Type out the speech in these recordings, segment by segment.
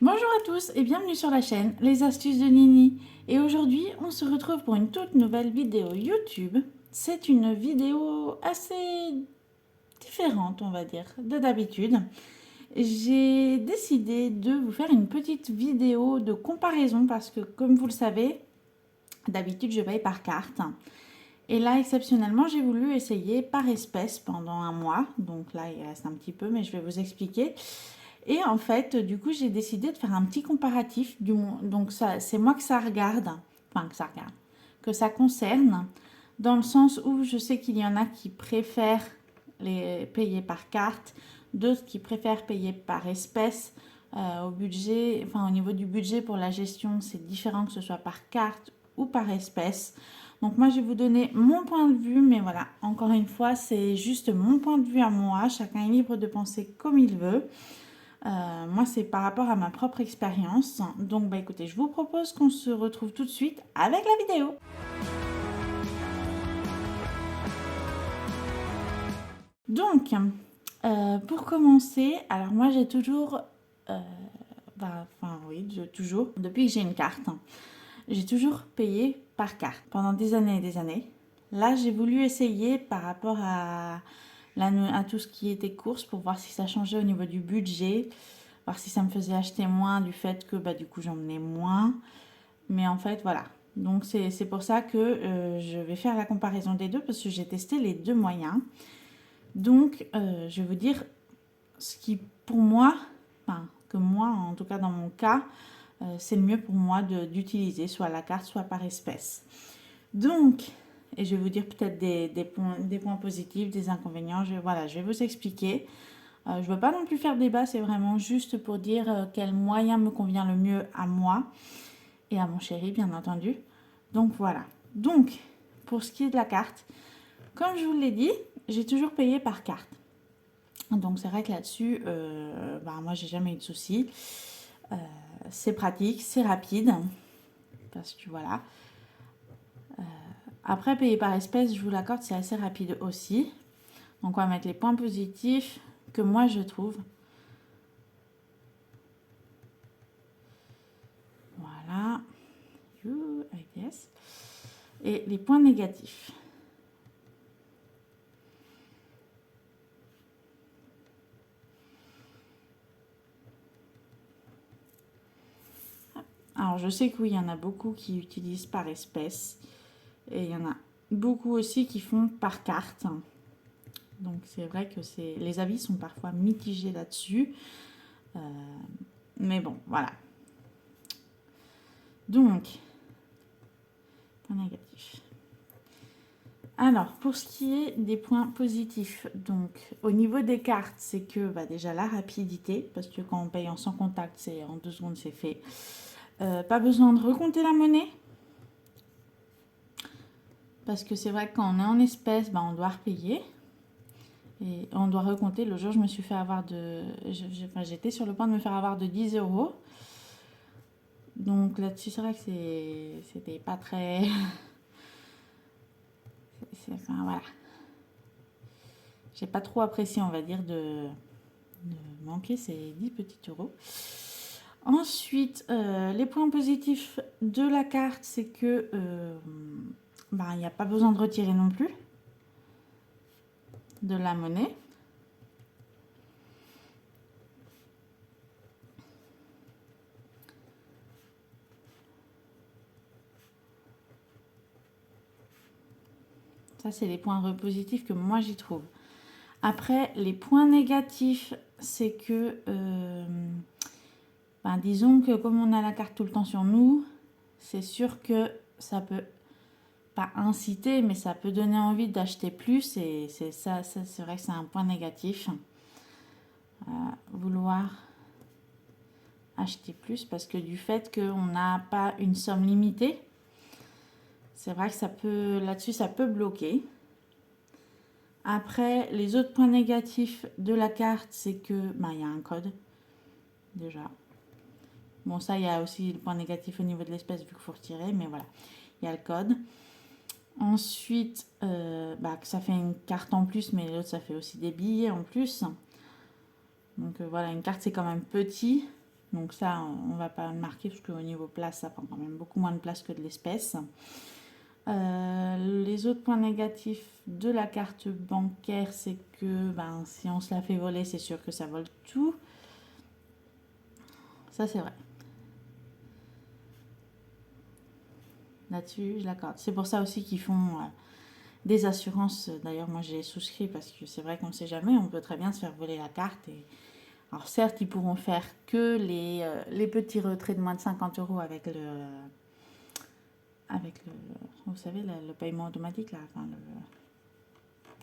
Bonjour à tous et bienvenue sur la chaîne Les Astuces de Nini. Et aujourd'hui, on se retrouve pour une toute nouvelle vidéo YouTube. C'est une vidéo assez différente, on va dire, de d'habitude. J'ai décidé de vous faire une petite vidéo de comparaison parce que, comme vous le savez, d'habitude, je paye par carte. Et là, exceptionnellement, j'ai voulu essayer par espèce pendant un mois. Donc là, il reste un petit peu, mais je vais vous expliquer. Et en fait, du coup, j'ai décidé de faire un petit comparatif. Donc, c'est moi que ça regarde, enfin que ça regarde, que ça concerne, dans le sens où je sais qu'il y en a qui préfèrent les payer par carte, d'autres qui préfèrent payer par espèce. Au budget, enfin au niveau du budget pour la gestion, c'est différent que ce soit par carte ou par espèce. Donc moi, je vais vous donner mon point de vue, mais voilà, encore une fois, c'est juste mon point de vue à moi. Chacun est libre de penser comme il veut. Moi, c'est par rapport à ma propre expérience. Donc, bah écoutez, je vous propose qu'on se retrouve tout de suite avec la vidéo. Donc, pour commencer, alors moi, j'ai toujours, toujours, depuis que j'ai une carte, j'ai toujours payé par carte pendant des années et des années. Là, j'ai voulu essayer par rapport à tout ce qui était courses pour voir si ça changeait au niveau du budget, voir si ça me faisait acheter moins du fait que bah, du coup j'en menais moins. Mais en fait, voilà. Donc c'est pour ça que je vais faire la comparaison des deux parce que j'ai testé les deux moyens. Donc je vais vous dire ce qui pour moi, enfin que moi en tout cas dans mon cas, c'est le mieux pour moi d'utiliser soit la carte soit par espèce. Donc, et je vais vous dire peut-être des points positifs, des inconvénients. Voilà, je vais vous expliquer. Je ne veux pas non plus faire débat, c'est vraiment juste pour dire quel moyen me convient le mieux à moi et à mon chéri, bien entendu. Donc voilà. Donc, pour ce qui est de la carte, comme je vous l'ai dit, j'ai toujours payé par carte. Donc c'est vrai que là-dessus, moi j'ai jamais eu de soucis. C'est pratique, c'est rapide, parce que voilà. Après, payer par espèce, je vous l'accorde, c'est assez rapide aussi. Donc on va mettre les points positifs que moi je trouve. Voilà. I guess. Et les points négatifs. Alors je sais que oui, il y en a beaucoup qui utilisent par espèce. Et il y en a beaucoup aussi qui font par carte. Donc c'est vrai que les avis sont parfois mitigés là-dessus. Mais bon, voilà. Donc, point négatif. Alors, pour ce qui est des points positifs, donc au niveau des cartes, c'est que déjà la rapidité, parce que quand on paye en sans contact, c'est en 2 secondes, c'est fait. Pas besoin de recompter la monnaie. Parce que c'est vrai que quand on est en espèces, on doit repayer. Et on doit recompter. Le jour, je me suis fait avoir j'étais sur le point de me faire avoir de 10 euros. Donc là-dessus, c'est vrai que c'était pas très. Enfin voilà. J'ai pas trop apprécié, on va dire, de manquer ces 10 petits euros. Ensuite, les points positifs de la carte, c'est que il n'y a pas besoin de retirer non plus de la monnaie. Ça, c'est les points positifs que moi j'y trouve. Après, les points négatifs, c'est que, disons que comme on a la carte tout le temps sur nous, c'est sûr que ça peut pas inciter, mais ça peut donner envie d'acheter plus. Et c'est ça, c'est vrai que c'est un point négatif. Vouloir acheter plus parce que du fait qu'on n'a pas une somme limitée, c'est vrai que ça peut, là-dessus, ça peut bloquer. Après, les autres points négatifs de la carte, c'est que il y a un code déjà. Bon, ça, il y a aussi le point négatif au niveau de l'espèce vu qu'il faut retirer, mais voilà, il y a le code. Ensuite, que ça fait une carte en plus, mais l'autre, ça fait aussi des billets en plus. Donc voilà, une carte, c'est quand même petit. Donc ça, on ne va pas le marquer parce qu'au niveau place, ça prend quand même beaucoup moins de place que de l'espèce. Les autres points négatifs de la carte bancaire, c'est que si on se la fait voler, c'est sûr que ça vole tout. Ça, c'est vrai. Là-dessus, je l'accorde. C'est pour ça aussi qu'ils font des assurances. D'ailleurs, moi, j'ai souscrit parce que c'est vrai qu'on ne sait jamais. On peut très bien se faire voler la carte. Alors, certes, ils pourront faire que les petits retraits de moins de 50 € avec le, vous savez, le paiement automatique, là, enfin,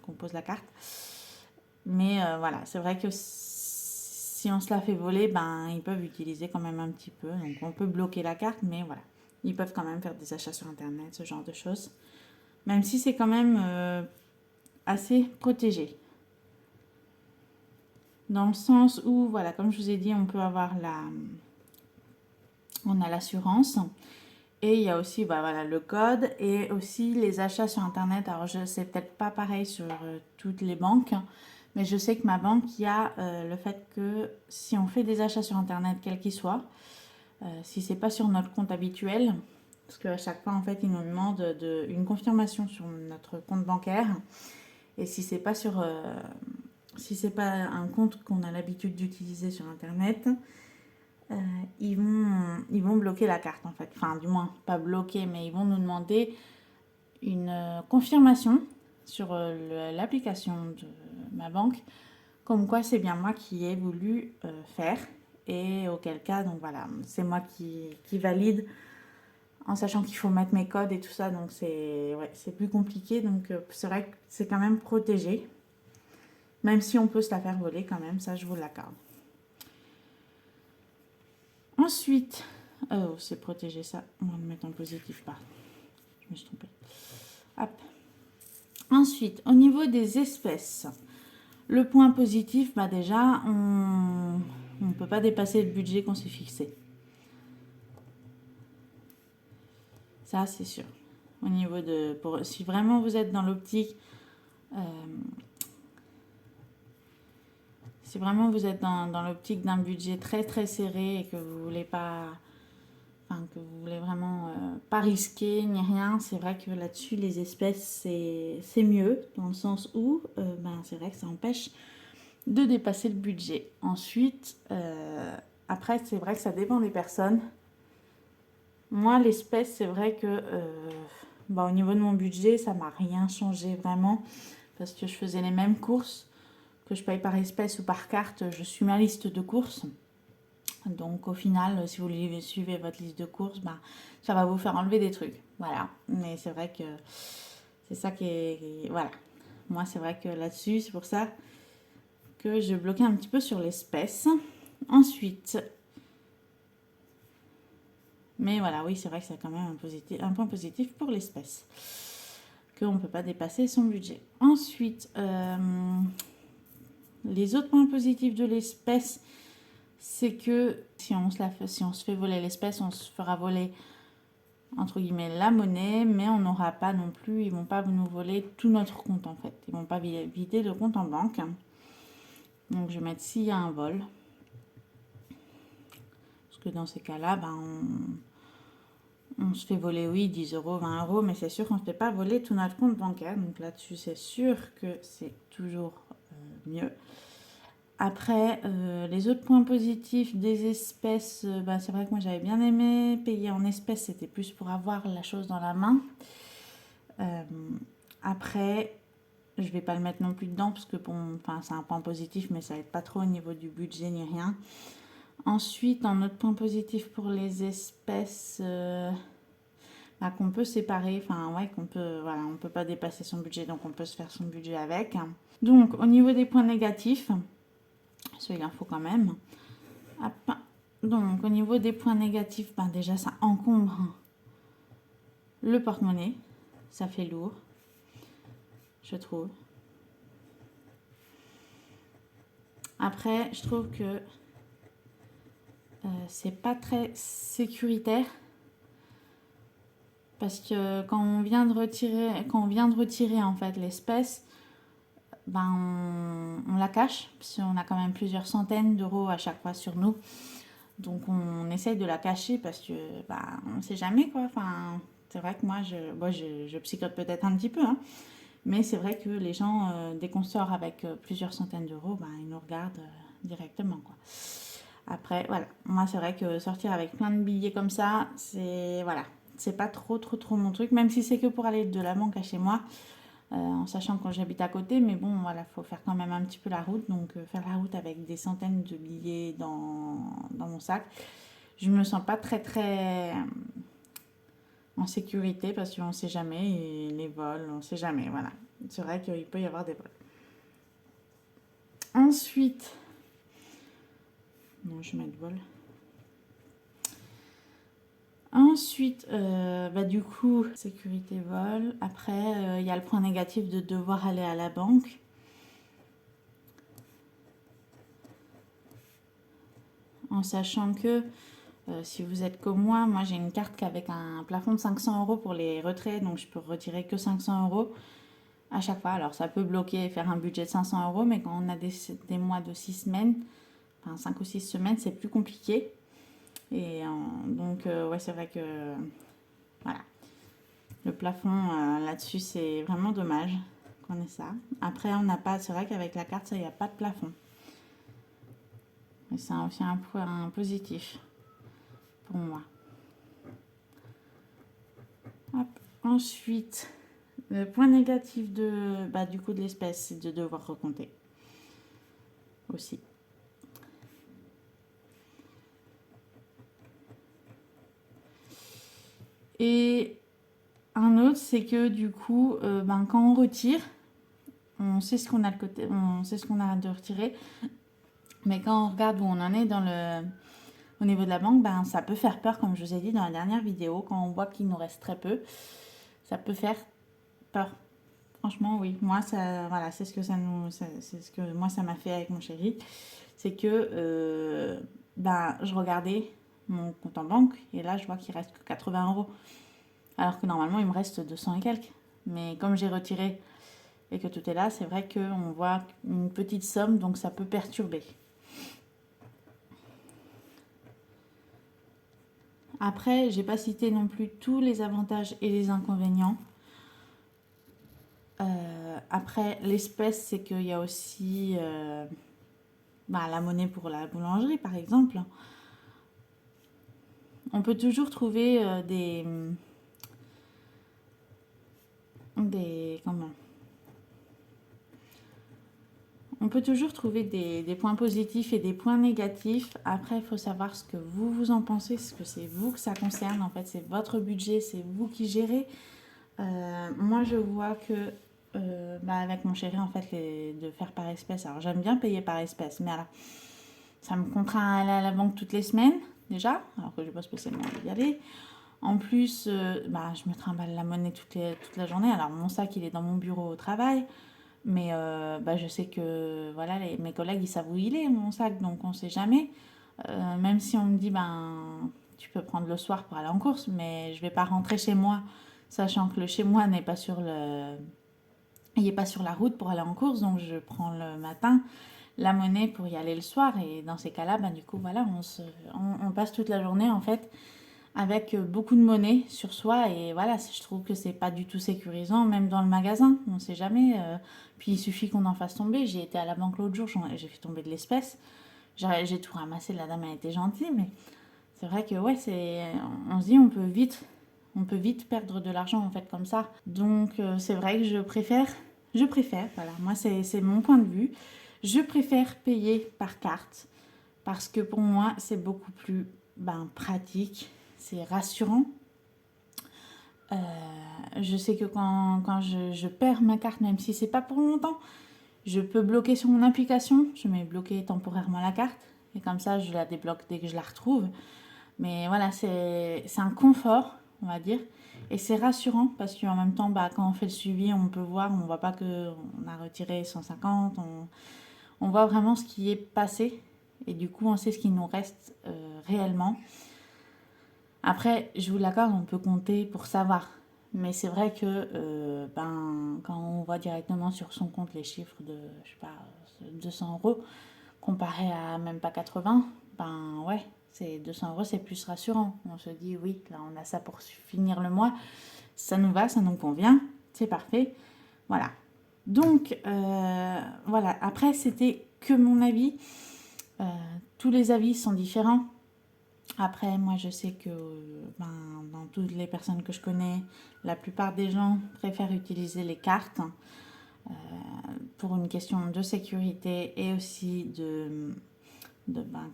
qu'on pose la carte. Mais voilà, c'est vrai que si on se la fait voler, ils peuvent utiliser quand même un petit peu. Donc, on peut bloquer la carte, mais voilà. Ils peuvent quand même faire des achats sur Internet, ce genre de choses. Même si c'est quand même assez protégé. Dans le sens où, voilà, comme je vous ai dit, on peut avoir on a l'assurance. Et il y a aussi voilà, le code et aussi les achats sur Internet. Alors, je sais peut-être pas pareil sur toutes les banques, mais je sais que ma banque, il y a le fait que si on fait des achats sur Internet, quel qu'il soit, si c'est pas sur notre compte habituel, parce qu'à chaque fois, en fait, ils nous demandent une confirmation sur notre compte bancaire. Et si c'est pas si c'est pas un compte qu'on a l'habitude d'utiliser sur Internet, ils vont bloquer la carte en fait. Enfin, du moins, pas bloquer, mais ils vont nous demander une confirmation sur l'application de ma banque, comme quoi c'est bien moi qui ai voulu faire. Et auquel cas, donc voilà, c'est moi qui valide en sachant qu'il faut mettre mes codes et tout ça. Donc c'est plus compliqué. Donc c'est vrai que c'est quand même protégé. Même si on peut se la faire voler quand même, ça je vous l'accorde. Ensuite, c'est protégé ça. On va le mettre en positif, pas. Je me suis trompée. Hop. Ensuite, au niveau des espèces, le point positif, déjà, on ne peut pas dépasser le budget qu'on s'est fixé. Ça, c'est sûr. Au niveau si vraiment vous êtes dans l'optique, si vraiment vous êtes dans l'optique d'un budget très très serré et que vous voulez pas, que vous voulez vraiment pas risquer ni rien, c'est vrai que là-dessus les espèces c'est mieux dans le sens où c'est vrai que ça empêche de dépasser le budget. Ensuite, après c'est vrai que ça dépend des personnes. Moi l'espèce c'est vrai que au niveau de mon budget ça m'a rien changé vraiment parce que je faisais les mêmes courses. Que je paye par espèce ou par carte, je suis ma liste de courses. Donc au final, si vous suivez votre liste de courses, ça va vous faire enlever des trucs. Voilà. Mais c'est vrai que c'est ça qui est... Voilà. Moi, c'est vrai que là-dessus, c'est pour ça que je bloquais un petit peu sur l'espèce. Ensuite... Mais voilà, oui, c'est vrai que c'est quand même un point positif pour l'espèce. Qu'on ne peut pas dépasser son budget. Ensuite... les autres points positifs de l'espèce, c'est que si on se fait voler l'espèce, on se fera voler entre guillemets la monnaie, mais on n'aura pas non plus, ils vont pas nous voler tout notre compte en fait. Ils vont pas vider le compte en banque. Donc je vais mettre s'il y a un vol. Parce que dans ces cas-là, on se fait voler, oui, 10 €, 20 €, mais c'est sûr qu'on ne se fait pas voler tout notre compte bancaire. Donc là-dessus, c'est sûr que c'est toujours mieux. Après, les autres points positifs des espèces, c'est vrai que moi j'avais bien aimé payer en espèces, c'était plus pour avoir la chose dans la main. Après, je vais pas le mettre non plus dedans parce que c'est un point positif, mais ça aide pas trop au niveau du budget ni rien. Ensuite, un autre point positif pour les espèces, qu'on peut séparer, on peut pas dépasser son budget, donc on peut se faire son budget avec. Donc, au niveau des points négatifs, il en faut quand même. Hop. Donc, au niveau des points négatifs, déjà, ça encombre le porte-monnaie. Ça fait lourd, je trouve. Après, je trouve que c'est pas très sécuritaire. Parce que quand on vient de retirer en fait l'espèce, on la cache, parce qu'on a quand même plusieurs centaines d'euros à chaque fois sur nous. Donc on essaye de la cacher parce que bah, on ne sait jamais quoi. Enfin, c'est vrai que moi, je psychote peut-être un petit peu, hein, mais c'est vrai que les gens, dès qu'on sort avec plusieurs centaines d'euros, bah, ils nous regardent directement quoi. Après, voilà, moi c'est vrai que sortir avec plein de billets comme ça, c'est voilà, c'est pas trop mon truc, même si c'est que pour aller de la banque à chez moi, en sachant que j'habite à côté, mais bon, voilà, faut faire quand même un petit peu la route, donc faire la route avec des centaines de billets dans mon sac, je me sens pas très en sécurité parce qu'on sait jamais, et les vols, on sait jamais, voilà. C'est vrai qu'il peut y avoir des vols. Ensuite, non, je vais mettre vol. Ensuite, bah, du coup, sécurité vol. Après, il y a le point négatif de devoir aller à la banque. En sachant que si vous êtes comme moi j'ai une carte avec un plafond de 500 euros pour les retraits, donc je peux retirer que 500 euros à chaque fois. Alors ça peut bloquer et faire un budget de 500 euros, mais quand on a des mois de 6 semaines, enfin 5 ou 6 semaines, c'est plus compliqué. Et donc, ouais, c'est vrai que voilà, le plafond là-dessus, c'est vraiment dommage qu'on ait ça. Après, on n'a pas, c'est vrai qu'avec la carte, ça, il n'y a pas de plafond. Et c'est aussi un point positif pour moi. Hop. Ensuite, le point négatif du coup de l'espèce, c'est de devoir recompter aussi. Et un autre, c'est que du coup, quand on retire, on sait ce qu'on a on sait ce qu'on a de retirer, mais quand on regarde où on en est au niveau de la banque, ça peut faire peur, comme je vous ai dit dans la dernière vidéo, quand on voit qu'il nous reste très peu, ça peut faire peur. Franchement, oui. Moi, ça, voilà, c'est ce que c'est ce que moi ça m'a fait avec mon chéri, c'est que je regardais mon compte en banque et là, je vois qu'il reste que 80 euros, alors que normalement, il me reste 200 et quelques. Mais comme j'ai retiré et que tout est là, c'est vrai qu'on voit une petite somme, donc ça peut perturber. Après, j'ai pas cité non plus tous les avantages et les inconvénients. Après, l'espèce, c'est qu'il y a aussi la monnaie pour la boulangerie, par exemple. On peut toujours trouver comment on peut toujours trouver des points positifs et des points négatifs. Après, il faut savoir ce que vous en pensez, ce que c'est vous que ça concerne. En fait, c'est votre budget, c'est vous qui gérez. Moi, je vois que avec mon chéri, en fait, de faire par espèce. Alors, j'aime bien payer par espèce, mais alors, ça me contraint à aller à la banque toutes les semaines, déjà, alors que je n'ai pas spécialement envie d'y aller. En plus, je me trimballe la monnaie toute la journée. Alors, mon sac, il est dans mon bureau au travail. Mais je sais que voilà, mes collègues, ils savent où il est, mon sac, donc on ne sait jamais. Même si on me dit, tu peux prendre le soir pour aller en course, mais je ne vais pas rentrer chez moi, sachant que le chez moi n'est pas il n'est pas sur la route pour aller en course, donc je prends le matin la monnaie pour y aller le soir. Et dans ces cas-là, du coup, voilà, on passe toute la journée, en fait, avec beaucoup de monnaie sur soi. Et voilà, je trouve que c'est pas du tout sécurisant, même dans le magasin, on ne sait jamais. Puis il suffit qu'on en fasse tomber. J'ai été à la banque l'autre jour, j'ai fait tomber de l'espèce. J'ai tout ramassé, la dame a été gentille, mais c'est vrai que ouais, on se dit on peut vite perdre de l'argent en fait comme ça. Donc c'est vrai que je préfère, voilà, moi c'est mon point de vue. Je préfère payer par carte parce que pour moi c'est beaucoup plus pratique, c'est rassurant. Euh, je sais que quand je perds ma carte, même si c'est pas pour longtemps, je peux bloquer sur mon application. Je mets bloquer temporairement la carte et comme ça je la débloque dès que je la retrouve. Mais voilà, c'est un confort, on va dire. Et c'est rassurant parce qu'en même temps, quand on fait le suivi, on peut voir, on ne voit pas qu'on a retiré 150, on voit vraiment ce qui est passé. Et du coup, on sait ce qui nous reste réellement. Après, je vous l'accorde, on peut compter pour savoir. Mais c'est vrai que quand on voit directement sur son compte les chiffres de, je sais pas, 200 euros, comparé à même pas 80, ouais, C'est 200 euros, c'est plus rassurant. On se dit, oui, là, on a ça pour finir le mois. Ça nous va, ça nous convient. C'est parfait. Voilà. Donc, voilà. Après, c'était que mon avis. Tous les avis sont différents. Après, moi, je sais que dans toutes les personnes que je connais, la plupart des gens préfèrent utiliser les cartes pour une question de sécurité et aussi que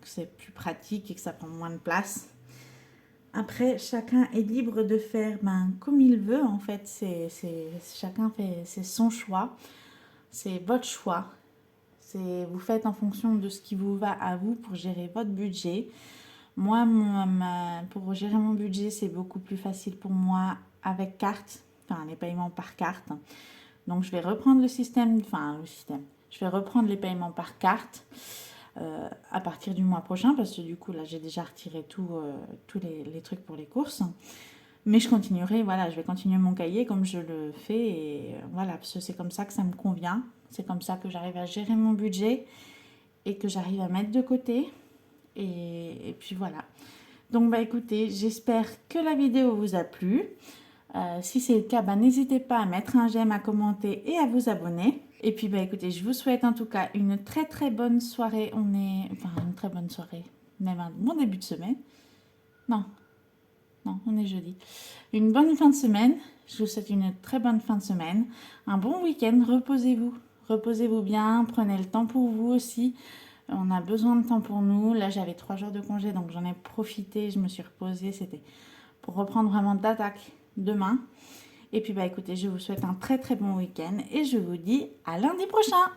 c'est plus pratique et que ça prend moins de place. Après, chacun est libre de faire comme il veut. En fait, chacun fait, c'est son choix, c'est votre choix. Vous faites en fonction de ce qui vous va à vous pour gérer votre budget. Moi, pour gérer mon budget, c'est beaucoup plus facile pour moi avec carte, enfin les paiements par carte. Donc, je vais reprendre je vais reprendre les paiements par carte à partir du mois prochain parce que du coup, là, j'ai déjà retiré tous les trucs pour les courses. Mais je continuerai, voilà, je vais continuer mon cahier comme je le fais et voilà, parce que c'est comme ça que ça me convient. C'est comme ça que j'arrive à gérer mon budget et que j'arrive à mettre de côté. Et puis voilà. Donc écoutez, j'espère que la vidéo vous a plu. Si c'est le cas, n'hésitez pas à mettre un j'aime, à commenter et à vous abonner. Et puis écoutez, je vous souhaite en tout cas une très très bonne soirée. Une très bonne soirée, même un bon début de semaine. Non, on est jeudi. Une bonne fin de semaine. Je vous souhaite une très bonne fin de semaine. Un bon week-end. Reposez-vous. Reposez-vous bien. Prenez le temps pour vous aussi. On a besoin de temps pour nous. Là, j'avais 3 jours de congé, donc j'en ai profité. Je me suis reposée. C'était pour reprendre vraiment d'attaque demain. Et puis, écoutez, je vous souhaite un très très bon week-end et je vous dis à lundi prochain.